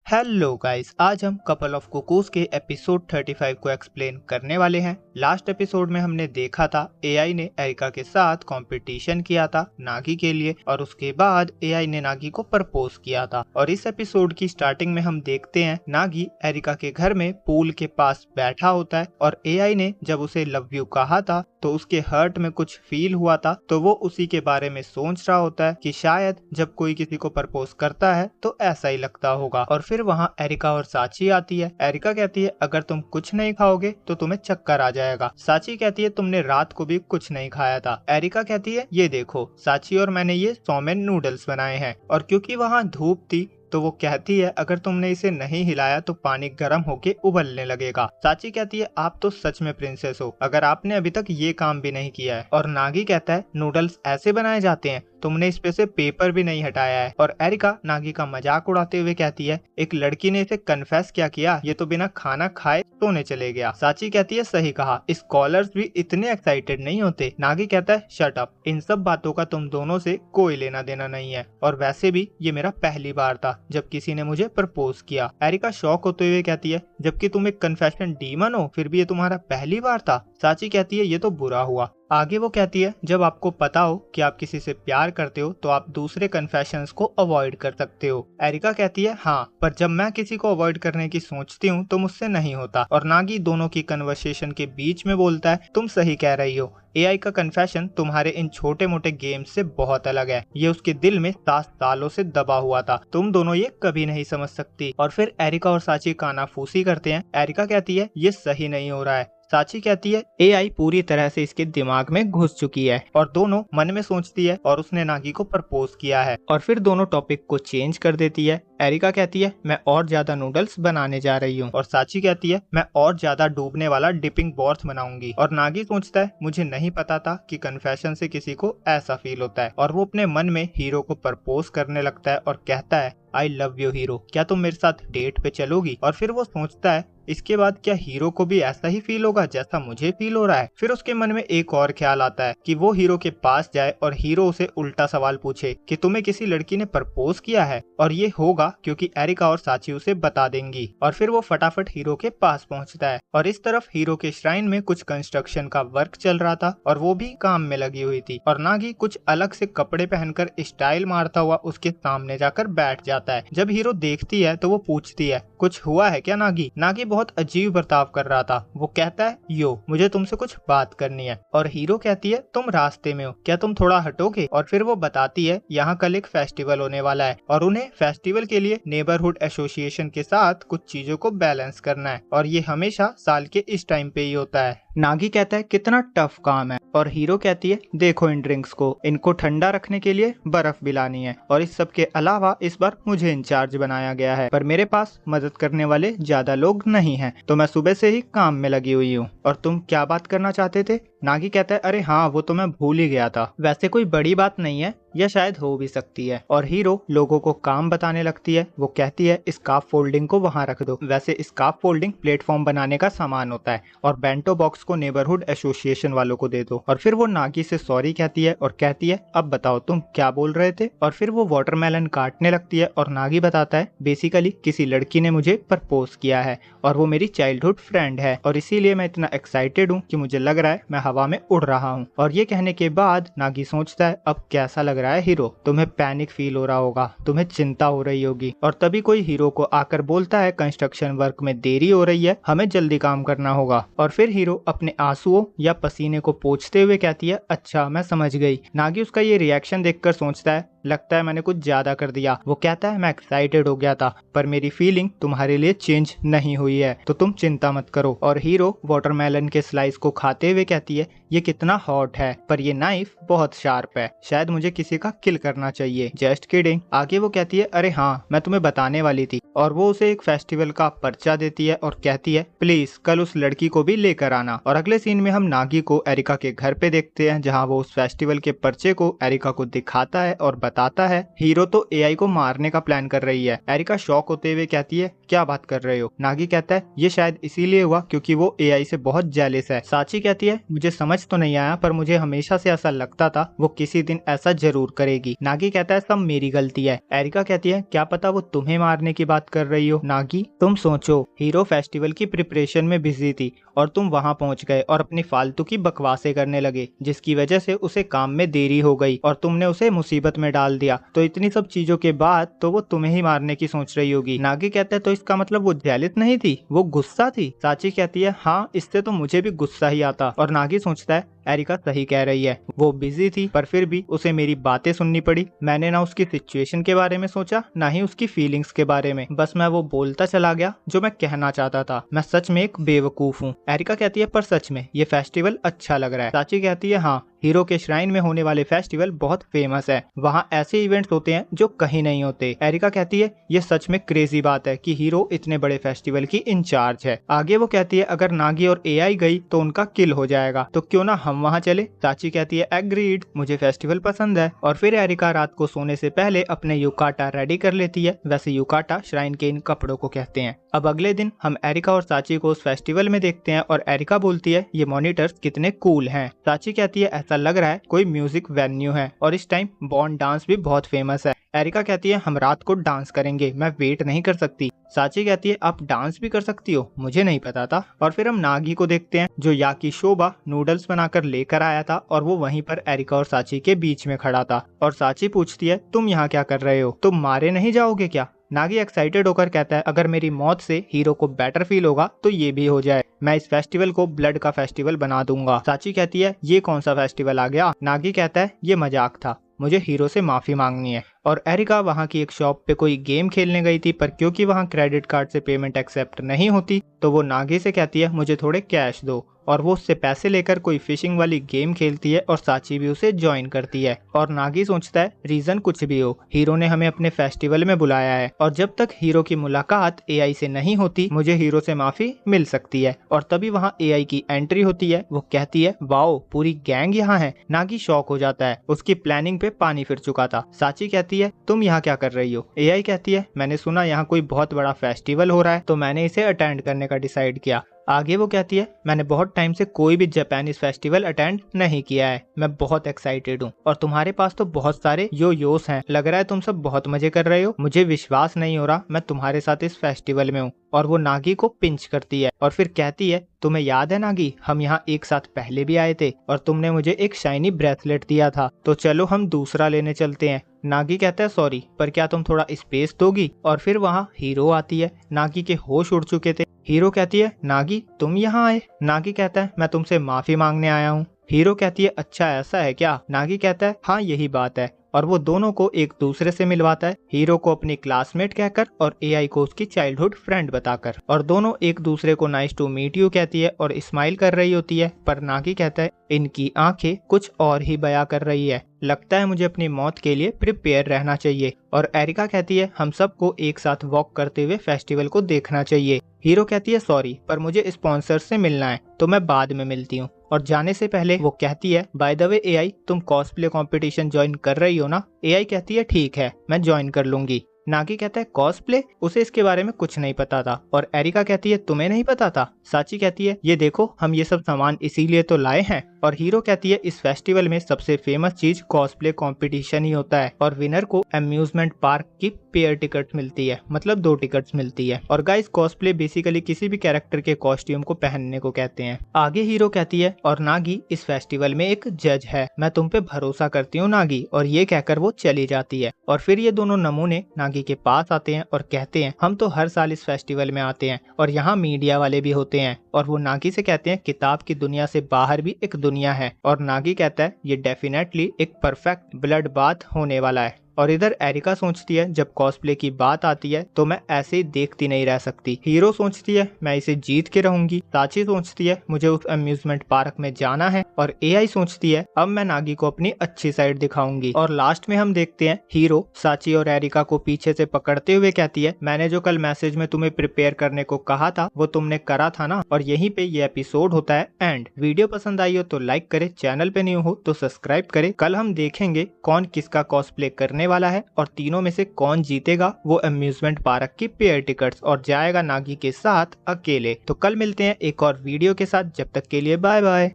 Hello guys, आज हम couple of cuckoos के एपिसोड 35 को एक्सप्लेन करने वाले हैं। लास्ट एपिसोड में हमने देखा था एआई ने एरिका के साथ कंपटीशन किया था नागी के लिए और उसके बाद एआई ने नागी को प्रपोज किया था। और इस एपिसोड की स्टार्टिंग में हम देखते हैं नागी एरिका के घर में पूल के पास बैठा होता है और एआई ने जब उसे लव यू कहा था तो उसके हर्ट में कुछ फील हुआ था, तो वो उसी के बारे में सोच रहा होता है कि शायद जब कोई किसी को प्रपोज करता है तो ऐसा ही लगता होगा। और फिर वहाँ एरिका और साची आती है। एरिका कहती है अगर तुम कुछ नहीं खाओगे तो तुम्हें चक्कर आ जाएगा। साची कहती है तुमने रात को भी कुछ नहीं खाया था। एरिका कहती है ये देखो साची और मैंने ये सोमेन नूडल्स बनाए हैं। और क्योंकि वहाँ धूप थी तो वो कहती है अगर तुमने इसे नहीं हिलाया तो पानी गर्म होके उबलने लगेगा। साची कहती है आप तो सच में प्रिंसेस हो, अगर आपने अभी तक ये काम भी नहीं किया है। और नागी कहता है नूडल्स ऐसे बनाए जाते हैं, तुमने इस पे से पेपर भी नहीं हटाया है। और एरिका नागी का मजाक उड़ाते हुए कहती है एक लड़की ने इसे कन्फेस क्या किया, ये तो बिना खाना खाए सोने चले गया। साची कहती है सही कहा, स्कॉलर्स भी इतने एक्साइटेड नहीं होते। नागी कहता है शट अप, इन सब बातों का तुम दोनों से कोई लेना देना नहीं है और वैसे भी ये मेरा पहली बार था जब किसी ने मुझे प्रपोज किया। एरिका शॉक होते हुए कहती है जबकि तुम एक कन्फेशन डीमन हो फिर भी ये तुम्हारा पहली बार था। साची कहती है ये तो बुरा हुआ। आगे वो कहती है जब आपको पता हो कि आप किसी से प्यार करते हो तो आप दूसरे कन्फेशंस को अवॉइड कर सकते हो। एरिका कहती है हाँ, पर जब मैं किसी को अवॉइड करने की सोचती हूँ तो मुझसे नहीं होता। और नागी दोनों की कन्वर्सेशन के बीच में बोलता है तुम सही कह रही हो, एआई का कन्फेशन तुम्हारे इन छोटे मोटे गेम्स से बहुत अलग है। ये उसके दिल में 7 सालों से दबा हुआ था, तुम दोनों ये कभी नहीं समझ सकती। और फिर एरिका और साची कानाफूसी करते हैं। एरिका कहती है ये सही नहीं हो रहा है। साची कहती है एआई पूरी तरह से इसके दिमाग में घुस चुकी है। और दोनों मन में सोचती है और उसने नागी को प्रपोज किया है। और फिर दोनों टॉपिक को चेंज कर देती है। एरिका कहती है मैं और ज्यादा नूडल्स बनाने जा रही हूँ। और साची कहती है मैं और ज्यादा डूबने वाला डिपिंग बॉर्थ बनाऊंगी। और नागी सोचता है मुझे नहीं पता था कि कन्फेशन से किसी को ऐसा फील होता है। और वो अपने मन में हीरो को प्रपोज करने लगता है और कहता है आई लव यू हीरो, क्या तुम मेरे साथ डेट पे चलोगी। और फिर वो सोचता है इसके बाद क्या हीरो को भी ऐसा ही फील होगा जैसा मुझे फील हो रहा है। फिर उसके मन में एक और ख्याल आता है कि वो हीरो के पास जाए और हीरो उसे उल्टा सवाल पूछे कि तुम्हें किसी लड़की ने प्रपोज किया है। और ये होगा क्योंकि एरिका और साची उसे बता देंगी। और फिर वो फटाफट हीरो के पास पहुंचता है। और इस तरफ हीरो के श्राइन में कुछ कंस्ट्रक्शन का वर्क चल रहा था और वो भी काम में लगी हुई थी। और नागी कुछ अलग से कपड़े पहनकर स्टाइल मारता हुआ उसके सामने जाकर बैठ जाता है। जब हीरो देखती है तो वो पूछती है कुछ हुआ है क्या नागी। नागी बहुत अजीब बर्ताव कर रहा था। वो कहता है यो मुझे तुमसे कुछ बात करनी है। और हीरो कहती है तुम रास्ते में हो, क्या तुम थोड़ा हटोगे। और फिर वो बताती है यहाँ कल एक फेस्टिवल होने वाला है और उन्हें फेस्टिवल के लिए नेबरहुड एसोसिएशन के साथ कुछ चीजों को बैलेंस करना है और ये हमेशा साल के इस टाइम पे ही होता है। नागी कहता है कितना टफ काम है। और हीरो कहती है देखो इन ड्रिंक्स को, इनको ठंडा रखने के लिए बर्फ भी लानी है और इस सब के अलावा इस बार मुझे इंचार्ज बनाया गया है, पर मेरे पास मदद करने वाले ज्यादा लोग नहीं हैं, तो मैं सुबह से ही काम में लगी हुई हूँ। और तुम क्या बात करना चाहते थे। नागी कहता है अरे हाँ वो तो मैं भूल ही गया था, वैसे कोई बड़ी बात नहीं है या शायद हो भी सकती है। और हीरो लोगों को काम बताने लगती है। वो कहती है स्कार्फ फोल्डिंग को वहां रख दो, वैसे स्कार्फ फोल्डिंग प्लेटफॉर्म बनाने का सामान होता है और बेंटो बॉक्स को नेबरहुड एसोसिएशन वालों को दे दो। और फिर वो नागी से सॉरी कहती है और कहती है अब बताओ तुम क्या बोल रहे थे। और फिर वो वाटरमेलन काटने लगती है और नागी बताता है बेसिकली किसी लड़की ने मुझे प्रपोज किया है और वो मेरी चाइल्डहुड फ्रेंड है और इसीलिए मैं इतना एक्साइटेड हूँ कि मुझे लग रहा है मैं हवा में उड़ रहा हूँ। और ये कहने के बाद नागी सोचता है अब कैसा लग रहा है हीरो, तुम्हें पैनिक फील हो रहा होगा, तुम्हें चिंता हो रही होगी। और तभी कोई हीरो को आकर बोलता है कंस्ट्रक्शन वर्क में देरी हो रही है, हमें जल्दी काम करना होगा। और फिर हीरो अपने आंसुओं या पसीने को पोंछते हुए कहती है अच्छा मैं समझ गई। नागी उसका ये रिएक्शन देखकर सोचता है लगता है मैंने कुछ ज्यादा कर दिया। वो कहता है मैं एक्साइटेड हो गया था पर मेरी फीलिंग तुम्हारे लिए चेंज नहीं हुई है, तो तुम चिंता मत करो। और हीरो वाटरमेलन के स्लाइस को खाते हुए कहती है ये कितना हॉट है पर ये नाइफ बहुत शार्प है, शायद मुझे किसी का किल करना चाहिए, जस्ट किडिंग। आगे वो कहती है अरे हाँ मैं तुम्हें बताने वाली थी। और वो उसे एक फेस्टिवल का पर्चा देती है और कहती है प्लीज कल उस लड़की को भी लेकर आना। और अगले सीन में हम नागी को एरिका के घर पे देखते हैं जहाँ वो उस फेस्टिवल के पर्चे को एरिका को दिखाता है और बताता है हीरो तो एआई को मारने का प्लान कर रही है। एरिका शॉक होते हुए कहती है क्या बात कर रहे हो। नागी कहता है ये शायद इसीलिए हुआ क्योंकि वो एआई से बहुत जेलस है। साची कहती है मुझे समझ तो नहीं आया पर मुझे हमेशा से ऐसा लगता था वो किसी दिन ऐसा जरूर करेगी। नागी कहता है सब मेरी गलती है। एरिका कहती है क्या पता वो तुम्हें मारने की बात कर रही हो। नागी तुम सोचो हीरो फेस्टिवल की प्रिपरेशन में बिजी थी और तुम वहां पहुंच गए और अपनी फालतू की बकवासें करने लगे जिसकी वजह से उसे काम में देरी हो गई और तुमने उसे मुसीबत में डाल दिया। तो इतनी सब चीजों के बाद तो वो तुम्हें ही मारने की सोच रही होगी। नागी कहता है तो इसका मतलब वो जेलस नहीं थी, वो गुस्सा थी। साची कहती है हाँ इससे तो मुझे भी गुस्सा ही आता। और नागी सोचता है एरिका सही कह रही है, वो बिजी थी पर फिर भी उसे मेरी बातें सुननी पड़ी। मैंने ना उसकी सिचुएशन के बारे में सोचा ना ही उसकी फीलिंग्स के बारे में, बस मैं वो बोलता चला गया जो मैं कहना चाहता था। मैं सच में एक बेवकूफ हूँ। एरिका कहती है पर सच में ये फेस्टिवल अच्छा लग रहा है। साची कहती है हाँ हीरो के श्राइन में होने वाले फेस्टिवल बहुत फेमस है, वहाँ ऐसे इवेंट्स होते हैं जो कहीं नहीं होते। एरिका कहती है ये सच में क्रेजी बात है कि हीरो इतने बड़े फेस्टिवल की इंचार्ज है। आगे वो कहती है अगर नागी और एआई गई तो उनका किल हो जाएगा, तो क्यों ना हम वहाँ चले। साची कहती है एग्रीड, मुझे फेस्टिवल पसंद है। और फिर एरिका रात को सोने से पहले अपने युकाटा रेडी कर लेती है। वैसे युकाटा श्राइन के इन कपड़ों को कहते हैं। अब अगले दिन हम एरिका और साची को उस फेस्टिवल में देखते हैं और एरिका बोलती है ये मॉनिटर्स कितने कूल हैं। साची कहती है ऐसा लग रहा है कोई म्यूजिक वेन्यू है और इस टाइम बॉन्ड डांस भी बहुत फेमस है। एरिका कहती है हम रात को डांस करेंगे, मैं वेट नहीं कर सकती। साची कहती है आप डांस भी कर सकती हो, मुझे नहीं पता था। और फिर हम नागी को देखते हैं जो याकीशोबा नूडल्स बनाकर लेकर आया था और वो वहीं पर एरिका और साची के बीच में खड़ा था। और साची पूछती है तुम यहाँ क्या कर रहे हो, तुम मारे नहीं जाओगे क्या। नागी एक्साइटेड होकर कहता है अगर मेरी मौत से हीरो को बेटर फील होगा तो ये भी हो जाए, मैं इस फेस्टिवल को ब्लड का फेस्टिवल बना दूंगा। साची कहती है ये कौन सा फेस्टिवल आ गया। नागी कहता है ये मजाक था, मुझे हीरो से माफी मांगनी है। और एरिका वहाँ की एक शॉप पे कोई गेम खेलने गई थी पर क्योंकि वहाँ क्रेडिट कार्ड से पेमेंट एक्सेप्ट नहीं होती तो वो नागी से कहती है मुझे थोड़े कैश दो। और वो उससे पैसे लेकर कोई फिशिंग वाली गेम खेलती है और साची भी उसे ज्वाइन करती है। और नागी सोचता है रीजन कुछ भी हो, हीरो ने हमें अपने फेस्टिवल में बुलाया है और जब तक हीरो की मुलाकात एआई से नहीं होती मुझे हीरो से माफी मिल सकती है। और तभी वहाँ एआई की एंट्री होती है। वो कहती है वाओ पूरी गैंग यहाँ है। नागी शॉक हो जाता है, उसकी प्लानिंग पे पानी फिर चुका था। साची कहती है तुम यहाँ क्या कर रही हो। एआई कहती है मैंने सुना यहाँ कोई बहुत बड़ा फेस्टिवल हो रहा है तो मैंने इसे अटेंड करने का डिसाइड किया। आगे वो कहती है मैंने बहुत टाइम से कोई भी जापानीज फेस्टिवल अटेंड नहीं किया है, मैं बहुत एक्साइटेड हूँ और तुम्हारे पास तो बहुत सारे योस हैं, लग रहा है तुम सब बहुत मजे कर रहे हो, मुझे विश्वास नहीं हो रहा मैं तुम्हारे साथ इस फेस्टिवल में हूँ। और वो नागी को पिंच करती है और फिर कहती है तुम्हें याद है नागी हम यहाँ एक साथ पहले भी आए थे और तुमने मुझे एक शाइनी ब्रेसलेट दिया था, तो चलो हम दूसरा लेने चलते हैं। नागी कहता है सॉरी पर क्या तुम थोड़ा स्पेस दोगी। और फिर वहाँ हीरो आती है, नागी के होश उड़ चुके थे। हीरो कहती है नागी तुम यहाँ आए। नागी कहता है मैं तुमसे माफी मांगने आया हूँ। हीरो कहती है अच्छा ऐसा है क्या। नागी कहता है हाँ यही बात है। और वो दोनों को एक दूसरे से मिलवाता है, हीरो को अपनी क्लासमेट कहकर और एआई को उसकी चाइल्डहुड फ्रेंड बताकर। और दोनों एक दूसरे को नाइस टू मीट यू कहती है और स्माइल कर रही होती है। पर नागी कहता है इनकी आंखें कुछ और ही बयां कर रही है, लगता है मुझे अपनी मौत के लिए प्रिपेयर रहना चाहिए। और एरिका कहती है हम सबको एक साथ वॉक करते हुए फेस्टिवल को देखना चाहिए। हीरो कहती है सॉरी पर मुझे स्पॉन्सर से मिलना है तो मैं बाद में मिलती हूँ। और जाने से पहले वो कहती है बाय द वे एआई तुम कॉस्प्ले कंपटीशन ज्वाइन कर रही हो ना। एआई कहती है ठीक है मैं ज्वाइन कर लूंगी। नागी कहता है कॉस्प्ले, उसे इसके बारे में कुछ नहीं पता था। और एरिका कहती है तुम्हें नहीं पता था। साची कहती है ये देखो हम ये सब सामान इसीलिए तो लाए हैं। और हीरो कहती है इस फेस्टिवल में सबसे फेमस चीज कॉस्प्ले कंपटीशन ही होता है और विनर को अम्यूजमेंट पार्क की पेयर टिकट मिलती है, मतलब 2 टिकट्स मिलती है। और गाइस कॉस्प्ले बेसिकली किसी भी कैरेक्टर के कॉस्ट्यूम को पहनने को कहते हैं। आगे हीरो कहती है और नागी इस फेस्टिवल में एक जज है, मैं तुम पे भरोसा करती हूँ नागी। और ये कहकर वो चली जाती है। और फिर ये दोनों नमूने नागी के पास आते हैं और कहते हैं हम तो हर साल इस फेस्टिवल में आते हैं और यहाँ मीडिया वाले भी होते हैं। और वो नागी से कहते हैं किताब की दुनिया से बाहर भी एक दुनिया है। और नागी कहता है ये डेफिनेटली एक परफेक्ट ब्लड बाथ होने वाला है। और इधर एरिका सोचती है जब कॉस्प्ले की बात आती है तो मैं ऐसे ही देखती नहीं रह सकती। हीरो सोचती है मैं इसे जीत के रहूंगी। साची सोचती है मुझे उस अम्यूजमेंट पार्क में जाना है। और एआई सोचती है अब मैं नागी को अपनी अच्छी साइड दिखाऊंगी। और लास्ट में हम देखते हैं हीरो साची और एरिका को पीछे से पकड़ते हुए कहती है मैंने जो कल मैसेज में तुम्हें प्रिपेयर करने को कहा था वो तुमने करा था ना। और यहीं पे ये एपिसोड होता है एंड। वीडियो पसंद आई हो तो लाइक करे, चैनल पे न्यू हो तो सब्सक्राइब करे। कल हम देखेंगे कौन किसका कॉस्प्ले करने आने वाला है और तीनों में से कौन जीतेगा वो अम्यूजमेंट पार्क की पेयर टिकट्स और जाएगा नागी के साथ अकेले। तो कल मिलते हैं एक और वीडियो के साथ, जब तक के लिए बाय बाय।